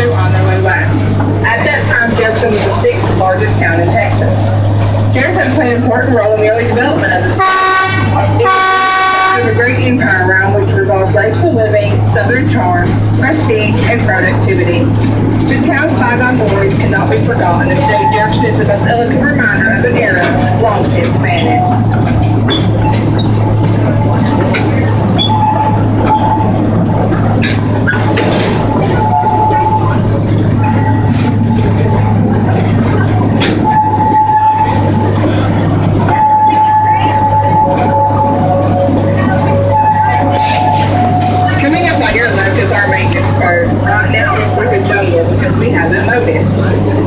also on their way west. At that time, Jefferson was the sixth largest town in Texas. Jefferson played an important role in the early development of the state. It was a great empire around which revolved graceful living, southern charm, prestige, and productivity. The town's bygone glories cannot be forgotten, and today Jefferson is the most elegant reminder of an era long since vanished. Because we haven't mowed it.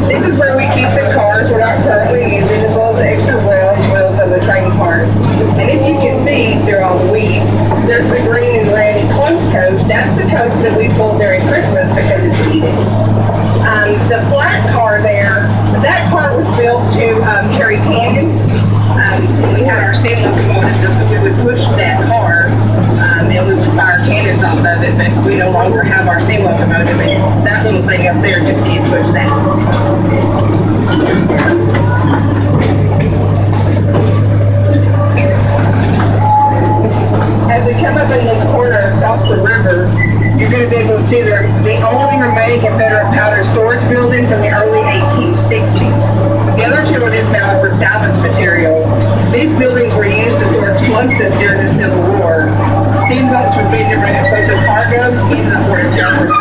This is where we keep the cars we're not currently using, as well as the extra wheels of the train cars. And if you can see through all the weeds, there's the green and red clothes coach. That's the coach that we pulled during Christmas because it's heated. The flat car there, that car was built to carry cannons. We had our steam locomotive that we would push that car and we would fire cannons off of it, but we no longer have our steam locomotive, and that little thing up there just can't push that. As we come up in this corner across the river, you're going to be able to see the only remaining Confederate powder storage building from the early 1860s. The other two are dismounted for salvage material. These buildings were used to store explosives during the Civil War. Steamboats were made to bring explosive cargoes into the port of Jefferson.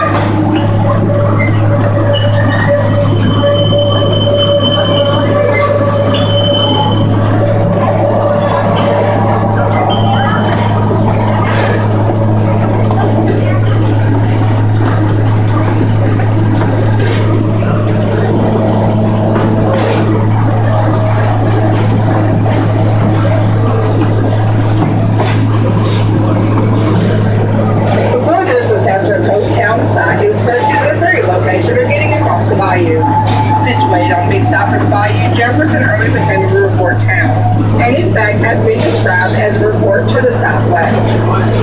Jefferson early became a riverport town, and in fact has been described as a riverport to the southwest.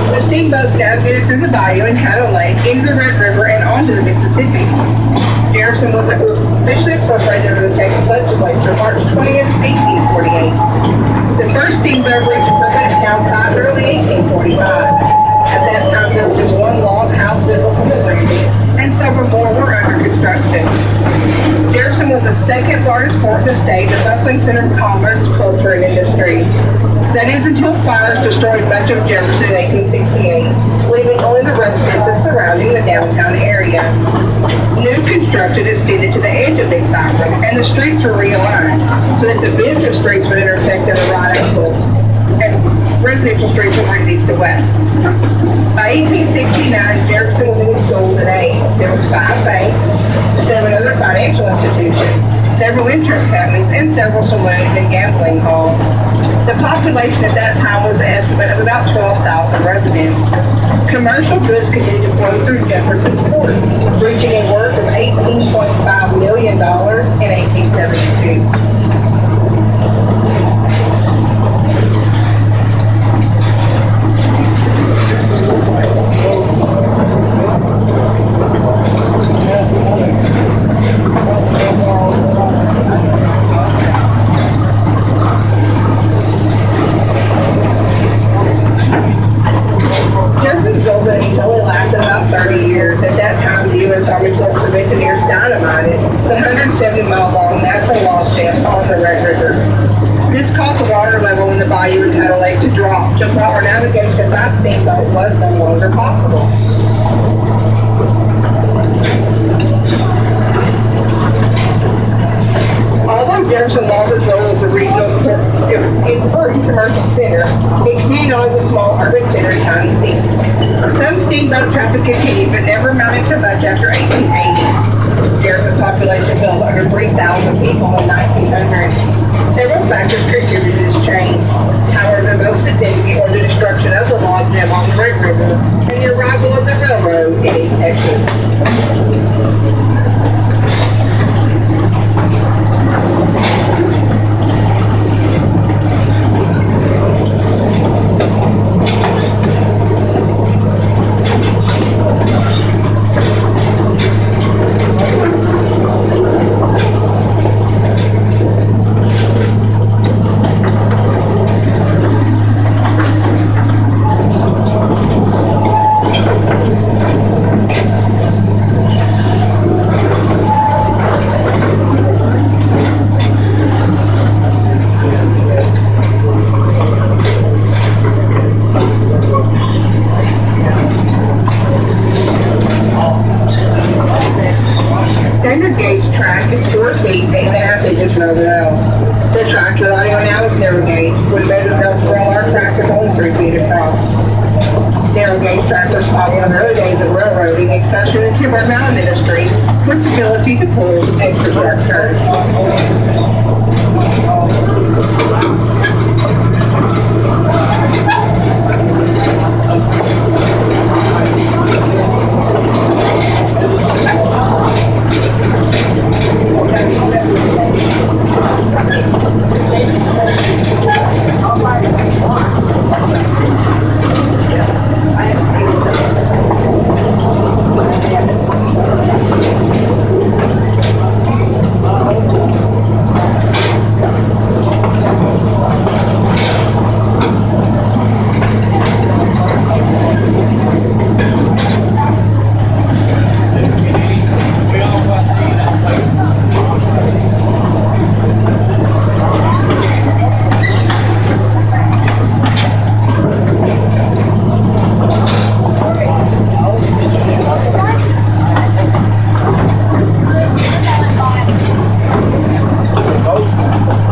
The steamboats navigated through the bayou and Caddo Lake into the Red River and onto the Mississippi. Jefferson was officially incorporated into the Texas legislature March 20th, 1848. The first steamboat reached President Town site early 1845. At that time, there was just one log house visible from the landing, and several more were under construction. Jefferson was the second largest port in the state, a bustling center of commerce, culture, and industry. That is until fires destroyed much of Jefferson in 1868, leaving only the residences surrounding the downtown area. New construction extended to the edge of Big Cypress, and the streets were realigned so that the business streets would intersect at a right angle, and residential streets were moved east to west. By 1869, Jefferson was in its golden age. There was 5 banks, 7 other financial institutions, several insurance companies, and several saloons and gambling halls. The population at that time was an estimate of about 12,000 residents. Commercial goods continued to flow through Jefferson's ports, reaching a worth of $18.5 million in 1872. Dynamited the 170-mile-long natural log dam on the Red River. This caused the water level in the bayou and Caddo Lake to drop to where navigation by steamboat was no longer possible. Although Jefferson lost its role as a regional important commercial center, it continued on as a small urban center and county seat. Some steamboat traffic continued, but never amounted to much after 1880. Jefferson's population fell to under 3,000 people in 1900. Several factors contributed to this change. However, the most significant were the destruction of the log jam on the Red River and the arrival of the railroad in East Texas. It's 4 feet, 8.5 inches below the rail. The tractor riding on now is narrow gauge, with motor built for all our tractors only 3 feet across. Narrow gauge tractors popular in the early days of railroading, especially in the timber and mountain industry, for its ability to pull extra sharp curves.